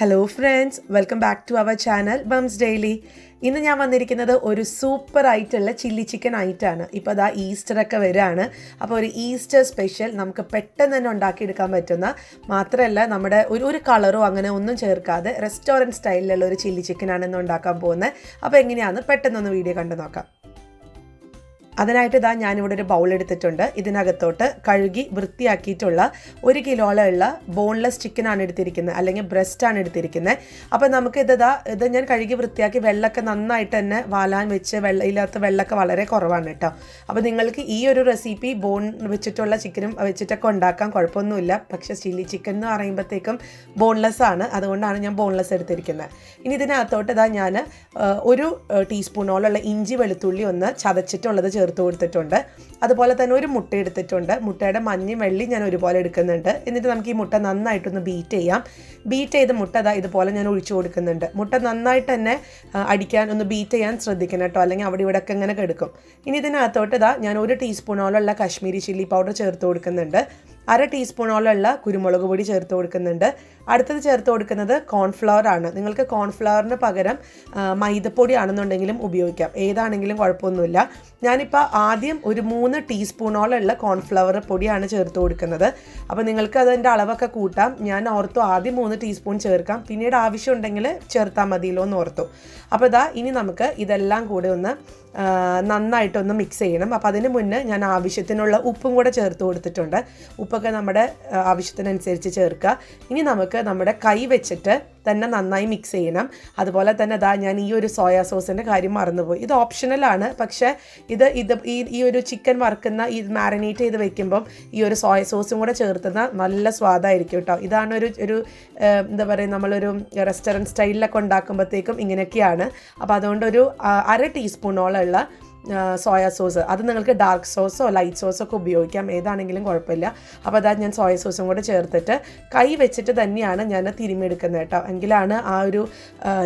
Hello friends, welcome back to our channel Bums Daily. ഇന്ന് ഞാൻ വന്നിരിക്കുന്നത് ഒരു സൂപ്പർ ആയിട്ടുള്ള ചില്ലി ചിക്കൻ ആയിട്ടാണ്. ഇപ്പോൾ അതാ ഈസ്റ്ററൊക്കെ വരികയാണ്. അപ്പോൾ ഒരു ഈസ്റ്റർ സ്പെഷ്യൽ നമുക്ക് പെട്ടെന്ന് തന്നെ ഉണ്ടാക്കിയെടുക്കാൻ പറ്റുന്ന, മാത്രമല്ല നമ്മുടെ ഒരു കളറോ അങ്ങനെ ഒന്നും ചേർക്കാതെ റെസ്റ്റോറൻറ്റ് സ്റ്റൈലിലുള്ള ഒരു ചില്ലി ചിക്കനാണ് ഇന്ന് ഉണ്ടാക്കാൻ പോകുന്നത്. അപ്പോൾ എങ്ങനെയാണെന്ന് പെട്ടെന്നൊന്ന് വീഡിയോ കണ്ടു നോക്കാം. അതിനായിട്ട് ഇതാ ഞാനിവിടെ ഒരു ബൗൾ എടുത്തിട്ടുണ്ട്. ഇതിനകത്തോട്ട് കഴുകി വൃത്തിയാക്കിയിട്ടുള്ള 1 കിലോയുള്ള ബോൺലെസ് ചിക്കനാണ് എടുത്തിരിക്കുന്നത്, അല്ലെങ്കിൽ ബ്രസ്റ്റാണ് എടുത്തിരിക്കുന്നത്. അപ്പോൾ നമുക്ക് ഇത് ഞാൻ കഴുകി വൃത്തിയാക്കി വെള്ളമൊക്കെ നന്നായിട്ട് തന്നെ വാലാൻ വെച്ച് ഇതിനകത്ത് വെള്ളമൊക്കെ വളരെ കുറവാണ് കേട്ടോ. അപ്പോൾ നിങ്ങൾക്ക് ഈ ഒരു റെസിപ്പി ബോൺ വെച്ചിട്ടുള്ള ചിക്കനും വെച്ചിട്ടൊക്കെ ഉണ്ടാക്കാൻ കുഴപ്പമൊന്നുമില്ല. പക്ഷേ ചില്ലി ചിക്കൻ എന്ന് പറയുമ്പോഴത്തേക്കും ബോൺലെസ് ആണ്, അതുകൊണ്ടാണ് ഞാൻ ബോൺലെസ് എടുത്തിരിക്കുന്നത്. ഇനി ഇതിനകത്തോട്ട് ഞാൻ 1 ടീസ്പൂണോളമുള്ള ഇഞ്ചി വെളുത്തുള്ളി ഒന്ന് ചതച്ചിട്ടുള്ളത് ചേർത്ത് കൊടുത്തിട്ടുണ്ട്. അതുപോലെ തന്നെ ഒരു മുട്ട എടുത്തിട്ടുണ്ട്. മുട്ടയുടെ മഞ്ഞയും വെള്ളയും ഞാൻ ഒരുപോലെ എടുക്കുന്നുണ്ട്. എന്നിട്ട് നമുക്ക് ഈ മുട്ട നന്നായിട്ടൊന്ന് ബീറ്റ് ചെയ്യാം. ബീറ്റ് ചെയ്ത് മുട്ട ഇതുപോലെ ഞാൻ ഒഴിച്ചു കൊടുക്കുന്നുണ്ട്. മുട്ട നന്നായിട്ട് തന്നെ അടിക്കാൻ ഒന്ന് ബീറ്റ് ചെയ്യാൻ ശ്രദ്ധിക്കണം കേട്ടോ, അല്ലെങ്കിൽ അവിടെ ഇവിടെയൊക്കെ ഇങ്ങനെ കെടുക്കും. ഇനി ഇതിനകത്തോട്ട് ഞാൻ 1 ടീസ്പൂണോളമുള്ള കാശ്മീരി ചില്ലി പൗഡർ ചേർത്ത് കൊടുക്കുന്നുണ്ട്. 1/2 ടീസ്പൂണോളമുള്ള കുരുമുളക് പൊടി ചേർത്ത് കൊടുക്കുന്നുണ്ട്. അടുത്തത് ചേർത്ത് കൊടുക്കുന്നത് കോൺഫ്ലവർ ആണ്. നിങ്ങൾക്ക് കോൺഫ്ലവറിന് പകരം മൈദപ്പൊടി ആണെന്നുണ്ടെങ്കിലും ഉപയോഗിക്കാം, ഏതാണെങ്കിലും കുഴപ്പമൊന്നുമില്ല. ഞാനിപ്പോൾ ആദ്യം ഒരു 3 ടീസ്പൂണോളമുള്ള കോൺഫ്ലവർ പൊടിയാണ് ചേർത്ത് കൊടുക്കുന്നത്. അപ്പോൾ നിങ്ങൾക്ക് അതിൻ്റെ അളവൊക്കെ കൂട്ടാം. ഞാൻ ഓർത്തു ആദ്യം 3 ടീസ്പൂൺ ചേർക്കാം, പിന്നീട് ആവശ്യമുണ്ടെങ്കിൽ ചേർത്താൽ മതിയല്ലോ എന്ന് ഓർത്തു. അപ്പോൾ ഇനി നമുക്ക് ഇതെല്ലാം കൂടെ ഒന്ന് നന്നായിട്ടൊന്ന് മിക്സ് ചെയ്യണം. അപ്പോൾ അതിന് മുന്നേ ഞാൻ ആവശ്യത്തിനുള്ള ഉപ്പും കൂടെ ചേർത്ത് കൊടുത്തിട്ടുണ്ട്. ഉപ്പൊക്കെ നമ്മുടെ ആവശ്യത്തിനനുസരിച്ച് ചേർക്കുക. ഇനി നമുക്ക് നമ്മുടെ കൈ വെച്ചിട്ട് തന്നെ നന്നായി മിക്സ് ചെയ്യണം. അതുപോലെ തന്നെ ഞാൻ ഈ ഒരു സോയാ സോസിൻ്റെ കാര്യം മറന്നുപോയി. ഇത് ഓപ്ഷണലാണ്, പക്ഷേ ഈ ഒരു ചിക്കൻ വറുക്കുന്ന മാരിനേറ്റ് ചെയ്ത് വെക്കുമ്പം ഈ ഒരു സോയ സോസും കൂടെ ചേർത്തുന്ന നല്ല സ്വാദായിരിക്കും കേട്ടോ. ഇതാണ് ഒരു എന്താ പറയുക, നമ്മളൊരു റെസ്റ്റോറൻറ്റ് സ്റ്റൈലിലൊക്കെ ഉണ്ടാക്കുമ്പോഴത്തേക്കും ഇങ്ങനെയൊക്കെയാണ്. അപ്പോൾ അതുകൊണ്ട് ഒരു 1/2 ടീസ്പൂണോളമുള്ള സോയാ സോസ്, അത് നിങ്ങൾക്ക് ഡാർക്ക് സോസോ ലൈറ്റ് സോസോ ഒക്കെ ഉപയോഗിക്കാം, ഏതാണെങ്കിലും കുഴപ്പമില്ല. അപ്പോൾ ഞാൻ സോയ സോസും കൂടെ ചേർത്തിട്ട് കൈ വെച്ചിട്ട് തന്നെയാണ് ഞാൻ തിരുമ്മിയെടുക്കുന്നത് കേട്ടോ, എങ്കിലാണ് ആ ഒരു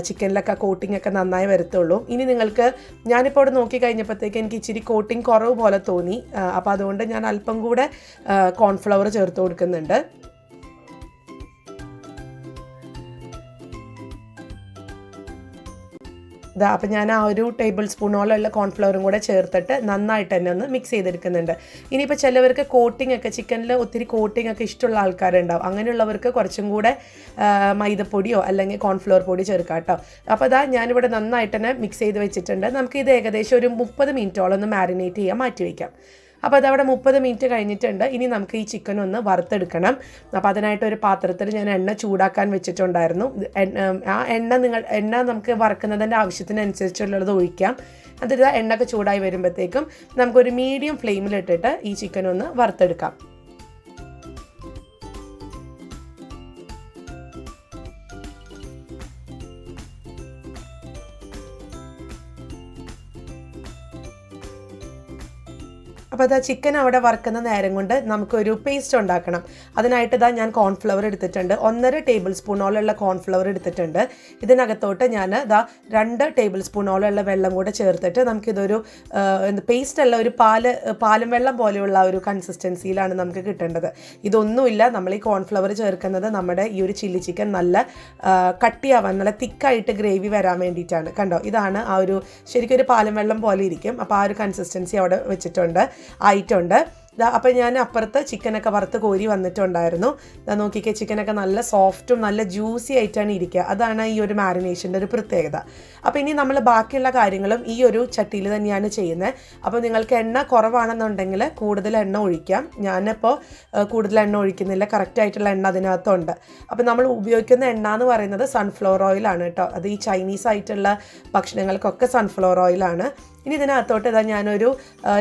ചിക്കനിലൊക്കെ കോട്ടിംഗ് ഒക്കെ നന്നായി വരത്തുള്ളൂ. ഇനി നിങ്ങൾക്ക് ഞാനിപ്പോൾ ഇവിടെ നോക്കി കഴിഞ്ഞപ്പോഴത്തേക്ക് എനിക്ക് ഇച്ചിരി കോട്ടിംഗ് കുറവ് പോലെ തോന്നി. അപ്പോൾ അതുകൊണ്ട് ഞാൻ അല്പം കൂടെ കോൺഫ്ലവർ ചേർത്ത് കൊടുക്കുന്നുണ്ട്. അപ്പോൾ ഞാൻ ആ 1 ടേബിൾ സ്പൂണോളമുള്ള കോൺഫ്ലവറും കൂടെ ചേർത്തിട്ട് നന്നായിട്ട് തന്നെ ഒന്ന് മിക്സ് ചെയ്തെടുക്കുന്നുണ്ട്. ഇനിയിപ്പോൾ ചിലവർക്ക് കോട്ടിംഗ് ഒക്കെ ചിക്കനിൽ ഒത്തിരി കോട്ടിംഗ് ഒക്കെ ഇഷ്ടമുള്ള ആൾക്കാരുണ്ടാവും. അങ്ങനെയുള്ളവർക്ക് കുറച്ചും കൂടെ മൈദപ്പൊടിയോ അല്ലെങ്കിൽ കോൺഫ്ലവർ പൊടി ചേർക്കാം കേട്ടോ. അപ്പോൾ ഞാനിവിടെ നന്നായിട്ട് തന്നെ മിക്സ് ചെയ്ത് വെച്ചിട്ടുണ്ട്. നമുക്കിത് ഏകദേശം ഒരു 30 മിനിറ്റോളം ഒന്ന് മാരിനേറ്റ് ചെയ്യാൻ മാറ്റി വയ്ക്കാം. അപ്പോൾ അതവിടെ 30 മിനിറ്റ് കഴിഞ്ഞിട്ടുണ്ട്. ഇനി നമുക്ക് ഈ ചിക്കൻ ഒന്ന് വറുത്തെടുക്കണം. അപ്പോൾ അതിനായിട്ട് ഒരു പാത്രത്തിൽ ഞാൻ എണ്ണ ചൂടാക്കാൻ വെച്ചിട്ടുണ്ടായിരുന്നു. ആ എണ്ണ നമുക്ക് വറുക്കുന്നതിൻ്റെ ആവശ്യത്തിനനുസരിച്ചുള്ളത് ഒഴിക്കാം. എന്നിട്ട് എണ്ണയൊക്കെ ചൂടായി വരുമ്പോഴത്തേക്കും നമുക്കൊരു മീഡിയം ഫ്ലെയിമിലിട്ടിട്ട് ഈ ചിക്കൻ ഒന്ന് വറുത്തെടുക്കാം. അപ്പോൾ ചിക്കൻ അവിടെ വറുക്കുന്ന നേരം കൊണ്ട് നമുക്കൊരു പേസ്റ്റ് ഉണ്ടാക്കണം. അതിനായിട്ട് ഞാൻ കോൺഫ്ലവർ എടുത്തിട്ടുണ്ട്. 1.5 ടേബിൾ സ്പൂണോളമുള്ള കോൺഫ്ലവർ എടുത്തിട്ടുണ്ട്. ഇതിനകത്തോട്ട് ഞാൻ 2 ടേബിൾ സ്പൂണോളമുള്ള വെള്ളം കൂടെ ചേർത്തിട്ട് നമുക്കിതൊരു പേസ്റ്റ് അല്ല, ഒരു പാലും വെള്ളം പോലെയുള്ള ഒരു കൺസിസ്റ്റൻസിയിലാണ് നമുക്ക് കിട്ടേണ്ടത്. ഇതൊന്നുമില്ല, നമ്മൾ ഈ കോൺഫ്ലവർ ചേർക്കുന്നത് നമ്മുടെ ഈ ഒരു ചില്ലി ചിക്കൻ നല്ല കട്ടിയാവാൻ, നല്ല തിക്കായിട്ട് ഗ്രേവി വരാൻ വേണ്ടിയിട്ടാണ്. കണ്ടോ, ഇതാണ് ആ ഒരു ശരിക്കും ഒരു പാലും വെള്ളം പോലെ ഇരിക്കും. അപ്പോൾ ആ ഒരു കൺസിസ്റ്റൻസി അവിടെ ആയിട്ടുണ്ട്. അപ്പോൾ ഞാൻ അപ്പുറത്ത് ചിക്കനൊക്കെ വറുത്ത് കോരി വന്നിട്ടുണ്ടായിരുന്നു. നോക്കിക്കേ, ചിക്കനൊക്കെ നല്ല സോഫ്റ്റും നല്ല ജ്യൂസി ആയിട്ടാണ് ഇരിക്കുക. അതാണ് ഈ ഒരു മാരിനേഷൻ്റെ ഒരു പ്രത്യേകത. അപ്പോൾ ഇനി നമ്മൾ ബാക്കിയുള്ള കാര്യങ്ങളും ഈ ഒരു ചട്ടിയിൽ തന്നെയാണ് ചെയ്യുന്നത്. അപ്പോൾ നിങ്ങൾക്ക് എണ്ണ കുറവാണെന്നുണ്ടെങ്കിൽ കൂടുതൽ എണ്ണ ഒഴിക്കാം. ഞാനിപ്പോൾ കൂടുതൽ എണ്ണ ഒഴിക്കുന്നില്ല, കറക്റ്റായിട്ടുള്ള എണ്ണ അതിനകത്തുണ്ട്. അപ്പോൾ നമ്മൾ ഉപയോഗിക്കുന്ന എണ്ണ എന്ന് പറയുന്നത് സൺഫ്ലവർ ഓയിലാണ് കേട്ടോ. അത് ഈ ചൈനീസ് ആയിട്ടുള്ള ഭക്ഷണങ്ങൾക്കൊക്കെ സൺഫ്ലവർ ഓയിലാണ്. ഇനി ഇതിനകത്തോട്ട് ഞാനൊരു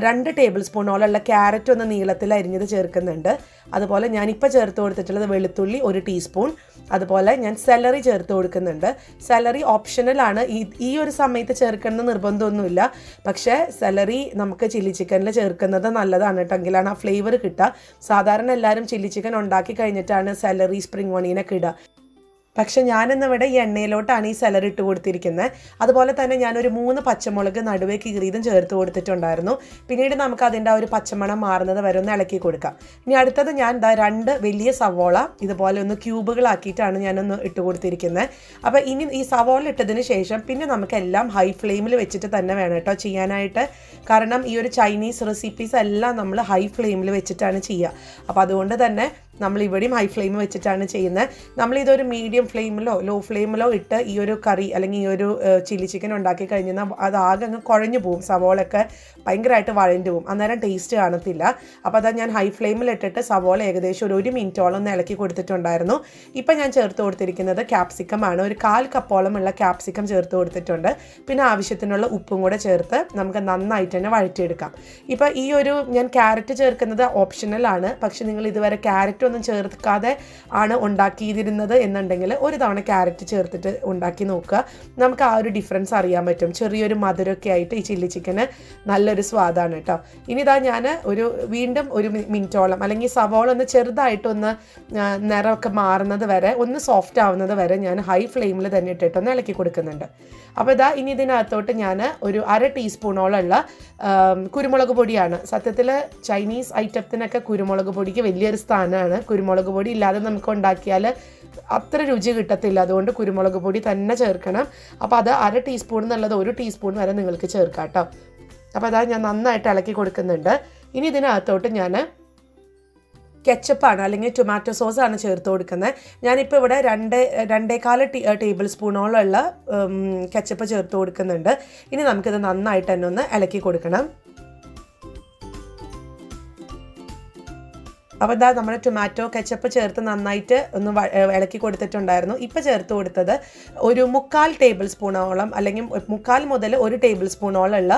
2 ടേബിൾ സ്പൂണോളമുള്ള ക്യാരറ്റ് ഒന്ന് നീളത്തിൽ അരിഞ്ഞത് ചേർക്കുന്നുണ്ട്. അതുപോലെ ഞാനിപ്പോൾ ചേർത്ത് കൊടുത്തിട്ടുള്ളത് വെളുത്തുള്ളി 1 ടീസ്പൂൺ. അതുപോലെ ഞാൻ സെലറി ചേർത്ത് കൊടുക്കുന്നുണ്ട്. സെലറി ഓപ്ഷണലാണ്, ഈ ഒരു സമയത്ത് ചേർക്കണമെന്ന് നിർബന്ധമൊന്നുമില്ല. പക്ഷേ സെലറി നമുക്ക് ചില്ലി ചിക്കനിൽ ചേർക്കുന്നത് നല്ലതാണ് കേട്ടോ, എങ്കിലാണ് ആ ഫ്ലേവർ കിട്ടുക. സാധാരണ എല്ലാവരും ചില്ലി ചിക്കൻ ഉണ്ടാക്കി കഴിഞ്ഞിട്ടാണ് സെലറി സ്പ്രിംഗ് ഓണിയനൊക്കെ ഇടുക. പക്ഷെ ഞാനിന്നിവിടെ ഈ എണ്ണയിലോട്ടാണ് ഈ സെലറി ഇട്ട് കൊടുത്തിരിക്കുന്നത്. അതുപോലെ തന്നെ ഞാനൊരു 3 പച്ചമുളക് നടുവേ കീറിയതും ചേർത്ത് കൊടുത്തിട്ടുണ്ടായിരുന്നു. പിന്നീട് നമുക്ക് അതിൻ്റെ ആ ഒരു പച്ചമണം മാറുന്നത് വരെ ഒന്ന് ഇളക്കി കൊടുക്കാം. ഇനി അടുത്തത് ഞാൻ 2 വലിയ സവോള ഇതുപോലെ ഒന്ന് ക്യൂബുകളാക്കിയിട്ടാണ് ഞാനൊന്ന് ഇട്ട് കൊടുത്തിരിക്കുന്നത്. അപ്പോൾ ഇനി ഈ സവോള ഇട്ടതിന് ശേഷം പിന്നെ നമുക്കെല്ലാം ഹൈ ഫ്ലെയിമിൽ വെച്ചിട്ട് തന്നെ വേണം കേട്ടോ ചെയ്യാനായിട്ട്. കാരണം ഈ ഒരു ചൈനീസ് റെസിപ്പീസ് എല്ലാം നമ്മൾ ഹൈ ഫ്ലെയിമിൽ വെച്ചിട്ടാണ് ചെയ്യുക. അപ്പോൾ അതുകൊണ്ട് തന്നെ നമ്മൾ ഇവിടെയും ഹൈ ഫ്ലെയിം വെച്ചിട്ടാണ് ചെയ്യുന്നത്. നമ്മളിതൊരു മീഡിയം ഫ്ലെയിമിലോ ലോ ഫ്ലെയിമിലോ ഇട്ട് ഈ ഒരു കറി അല്ലെങ്കിൽ ഈ ഒരു ചില്ലി ചിക്കൻ ഉണ്ടാക്കി കഴിഞ്ഞാൽ അതാകെ അങ്ങ് കുഴഞ്ഞു പോവും, സവോളയൊക്കെ ഭയങ്കരമായിട്ട് വഴഞ്ഞു പോവും, അന്നേരം ടേസ്റ്റ് കാണത്തില്ല. അപ്പോൾ അതാ ഞാൻ ഹൈ ഫ്ലെയിമിൽ ഇട്ടിട്ട് സവോള ഏകദേശം ഒരു മിനിറ്റോളം ഒന്ന് ഇളക്കി കൊടുത്തിട്ടുണ്ടായിരുന്നു. ഇപ്പം ഞാൻ ചേർത്ത് കൊടുത്തിരിക്കുന്നത് ക്യാപ്സിക്കമാണ്. ഒരു 1/4 കപ്പോളമുള്ള ക്യാപ്സിക്കം ചേർത്ത് കൊടുത്തിട്ടുണ്ട്. പിന്നെ ആവശ്യത്തിനുള്ള ഉപ്പും കൂടെ ചേർത്ത് നമുക്ക് നന്നായിട്ട് തന്നെ വഴറ്റിയെടുക്കാം. ഇപ്പോൾ ഈ ഒരു ഞാൻ ക്യാരറ്റ് ചേർക്കുന്നത് ഓപ്ഷണലാണ്. പക്ഷെ നിങ്ങൾ ഇതുവരെ ക്യാരറ്റ് ഒന്നും ചേർക്കാതെ ആണ് ഉണ്ടാക്കിയിരുന്നത് എന്നുണ്ടെങ്കിൽ ഒരു തവണ ക്യാരറ്റ് ചേർത്തിട്ട് ഉണ്ടാക്കി നോക്കുക. നമുക്ക് ആ ഒരു ഡിഫറൻസ് അറിയാൻ പറ്റും. ചെറിയൊരു മധുരമൊക്കെ ആയിട്ട് ഈ ചില്ലി ചിക്കന് നല്ലൊരു സ്വാദാണ് കേട്ടോ. ഇനി ഇതാ ഞാൻ വീണ്ടും ഒരു മിനിറ്റോളം അല്ലെങ്കിൽ സവോള ഒന്ന് ചെറുതായിട്ടൊന്ന് നിറമൊക്കെ മാറുന്നത് വരെ, ഒന്ന് സോഫ്റ്റ് ആവുന്നത് വരെ ഞാൻ ഹൈ ഫ്ലെയിമിൽ തന്നെ ഇട്ടിട്ടൊന്ന് ഇളക്കി കൊടുക്കുന്നുണ്ട്. അപ്പോൾ ഇതാ ഇനി ഇതിനകത്തോട്ട് ഞാൻ ഒരു 1/2 ടീസ്പൂണോളമുള്ള കുരുമുളക് പൊടിയാണ്. സത്യത്തിൽ ചൈനീസ് ഐറ്റത്തിനൊക്കെ കുരുമുളക് പൊടിക്ക് വലിയൊരു സ്ഥാനമാണ്. കുരുമുളക് പൊടി ഇല്ലാതെ നമുക്ക് ഉണ്ടാക്കിയാൽ അത്ര രുചി കിട്ടത്തില്ല. അതുകൊണ്ട് കുരുമുളക് പൊടി തന്നെ ചേർക്കണം. അപ്പോൾ അത് 1/2 ടീസ്പൂൺ എന്നുള്ളത് 1 ടീസ്പൂൺ വരെ നിങ്ങൾക്ക് ചേർക്കാം കേട്ടോ. അപ്പോൾ അതാ ഞാൻ നന്നായിട്ട് ഇളക്കി കൊടുക്കുന്നുണ്ട്. ഇനി ഇതിനകത്തോട്ട് ഞാൻ കെച്ചപ്പാണ് അല്ലെങ്കിൽ ടൊമാറ്റോ സോസാണ് ചേർത്ത് കൊടുക്കുന്നത്. ഞാനിപ്പോൾ ഇവിടെ 2.25 ടേബിൾ സ്പൂണോളമുള്ള കെച്ചപ്പ് ചേർത്ത് കൊടുക്കുന്നുണ്ട്. ഇനി നമുക്കിത് നന്നായിട്ട് തന്നെ ഒന്ന് ഇളക്കി കൊടുക്കണം. അപ്പോൾ ഇതാ നമ്മുടെ ടൊമാറ്റോ കെച്ചപ്പ് ചേർത്ത് നന്നായിട്ട് ഒന്ന് ഇളക്കി കൊടുത്തിട്ടുണ്ടായിരുന്നു. ഇപ്പോൾ ചേർത്ത് കൊടുത്തത് ഒരു 3/4 ടേബിൾ സ്പൂണോളം അല്ലെങ്കിൽ 3/4 മുതൽ 1 ടേബിൾ സ്പൂണോളം ഉള്ള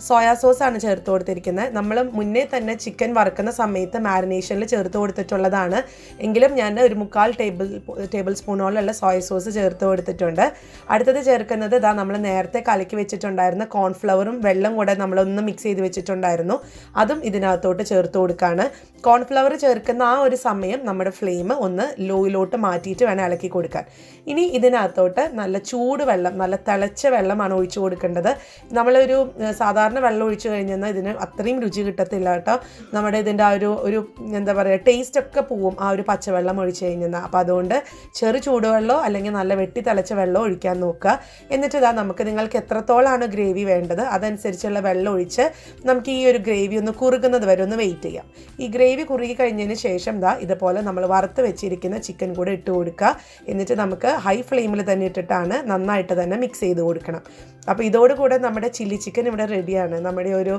സോയാ സോസാണ് ചേർത്ത് കൊടുത്തിരിക്കുന്നത്. നമ്മൾ മുന്നേ തന്നെ ചിക്കൻ വറുക്കുന്ന സമയത്ത് മാരിനേഷനിൽ ചേർത്ത് കൊടുത്തിട്ടുള്ളതാണ്. എങ്കിലും ഞാൻ ഒരു 3/4 ടേബിൾ സ്പൂണോളം ഉള്ള സോയ സോസ് ചേർത്ത് കൊടുത്തിട്ടുണ്ട്. അടുത്തത് ചേർക്കുന്നത് ഇതാ നമ്മൾ നേരത്തെ കലക്കി വെച്ചിട്ടുണ്ടായിരുന്ന കോൺഫ്ലവറും വെള്ളം കൂടെ നമ്മളൊന്ന് മിക്സ് ചെയ്ത് വെച്ചിട്ടുണ്ടായിരുന്നു. അതും ഇതിനകത്തോട്ട് ചേർത്ത് കൊടുക്കുകയാണ്. കോൺഫ്ലവർ ചേർക്കുന്ന ആ ഒരു സമയം നമ്മുടെ ഫ്ലെയിം ഒന്ന് ലോയിലോട്ട് മാറ്റിയിട്ട് വേണം ഇളക്കി കൊടുക്കാൻ. ഇനി ഇതിനകത്തോട്ട് നല്ല ചൂടുവെള്ളം, നല്ല തിളച്ച വെള്ളമാണ് ഒഴിച്ചു കൊടുക്കേണ്ടത്. നമ്മളൊരു സാധാരണ വെള്ളം ഒഴിച്ചു കഴിഞ്ഞാൽ ഇതിന് അത്രയും രുചി കിട്ടത്തില്ല കേട്ടോ. നമ്മുടെ ഇതിൻ്റെ ആ ഒരു എന്താ പറയുക, ടേസ്റ്റ് ഒക്കെ പോവും ആ ഒരു പച്ചവെള്ളം ഒഴിച്ചു കഴിഞ്ഞാൽ. അപ്പോൾ അതുകൊണ്ട് ചെറു ചൂടുവെള്ളമോ അല്ലെങ്കിൽ നല്ല വെട്ടി തിളച്ച വെള്ളമോ ഒഴിക്കാൻ നോക്കുക. എന്നിട്ട് ഇതാ നമുക്ക് നിങ്ങൾക്ക് എത്രത്തോളമാണ് ഗ്രേവി വേണ്ടത് അതനുസരിച്ചുള്ള വെള്ളം ഒഴിച്ച് നമുക്ക് ഈ ഒരു ഗ്രേവി ഒന്ന് കുറുകുന്നത് വരെ ഒന്ന് വെയിറ്റ് ചെയ്യാം. ഈ ഗ്രേവി കുറുകി കഴിഞ്ഞതിന് ശേഷം ഇതുപോലെ നമ്മൾ വറുത്ത് വെച്ചിരിക്കുന്ന ചിക്കൻ കൂടെ ഇട്ട് കൊടുക്കുക. എന്നിട്ട് നമുക്ക് ഹൈ ഫ്ലെയിമിൽ തന്നെ ഇട്ടിട്ടാണ് നന്നായിട്ട് തന്നെ മിക്സ് ചെയ്ത് കൊടുക്കണം. അപ്പോൾ ഇതോടുകൂടെ നമ്മുടെ ചില്ലി ചിക്കൻ ഇവിടെ റെഡിയാണ്. നമ്മുടെ ഒരു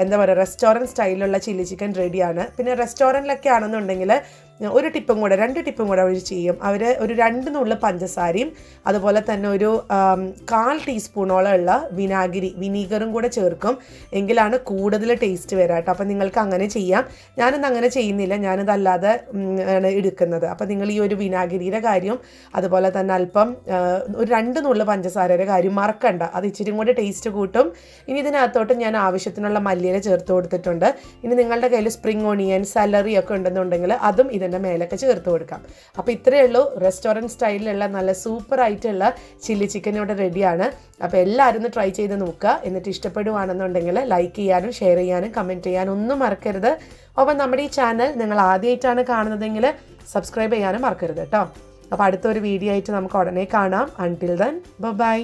എന്താ പറയുക, റെസ്റ്റോറൻറ്റ് സ്റ്റൈലിലുള്ള ചില്ലി ചിക്കൻ റെഡിയാണ്. പിന്നെ റെസ്റ്റോറൻറ്റിലൊക്കെ ആണെന്നുണ്ടെങ്കിൽ ഒരു ടിപ്പും കൂടെ 2 ടിപ്പും കൂടെ അവർ ചെയ്യും. അവർ ഒരു 2 നുള്ള് പഞ്ചസാരയും അതുപോലെ തന്നെ ഒരു 1/4 ടീസ്പൂണോളം ഉള്ള വിനീഗറും കൂടെ ചേർക്കും. എങ്കിലാണ് കൂടുതൽ ടേസ്റ്റ് വരിക കേട്ടോ. അപ്പോൾ നിങ്ങൾക്ക് അങ്ങനെ ചെയ്യാം. ഞാനിന്ന് അങ്ങനെ ചെയ്യുന്നില്ല, ഞാനിതല്ലാതെ ആണ് എടുക്കുന്നത്. അപ്പോൾ നിങ്ങൾ ഈ ഒരു വിനാഗിരിയുടെ കാര്യം അതുപോലെ തന്നെ അല്പം ഒരു 2 നുള്ള് പഞ്ചസാരയുടെ കാര്യം മറക്കണ്ട. അത് ഇച്ചിരി കൂടി ടേസ്റ്റ് കൂട്ടും. ഇനി ഇതിനകത്തോട്ട് ഞാൻ ആവശ്യത്തിനുള്ള മല്ലിയില ചേർത്ത് കൊടുത്തിട്ടുണ്ട്. ഇനി നിങ്ങളുടെ കയ്യിൽ സ്പ്രിംഗ് ഓണിയൻ, സെലറി ഒക്കെ ഉണ്ടെന്നുണ്ടെങ്കിൽ അതും ഇതിൻ്റെ മേലൊക്കെ ചേർത്ത് കൊടുക്കാം. അപ്പോൾ ഇത്രയേ ഉള്ളൂ. റെസ്റ്റോറൻറ്റ് സ്റ്റൈലിലുള്ള നല്ല സൂപ്പറായിട്ടുള്ള ചില്ലി ചിക്കൻ ഇവിടെ റെഡിയാണ്. അപ്പോൾ എല്ലാവരും ഒന്ന് ട്രൈ ചെയ്ത് നോക്കുക. എന്നിട്ട് ഇഷ്ടപ്പെടുവാണെന്നുണ്ടെങ്കിൽ ലൈക്ക് ചെയ്യാനും ഷെയർ ചെയ്യാനും കമൻറ്റ് ചെയ്യാനും ഒന്നും മറക്കരുത്. ഒപ്പം നമ്മുടെ ഈ ചാനൽ നിങ്ങൾ ആദ്യമായിട്ടാണ് കാണുന്നതെങ്കിൽ സബ്സ്ക്രൈബ് ചെയ്യാനും മറക്കരുത് കേട്ടോ. അപ്പോൾ അടുത്തൊരു വീഡിയോ ആയിട്ട് നമുക്ക് ഉടനെ കാണാം. Until then bye.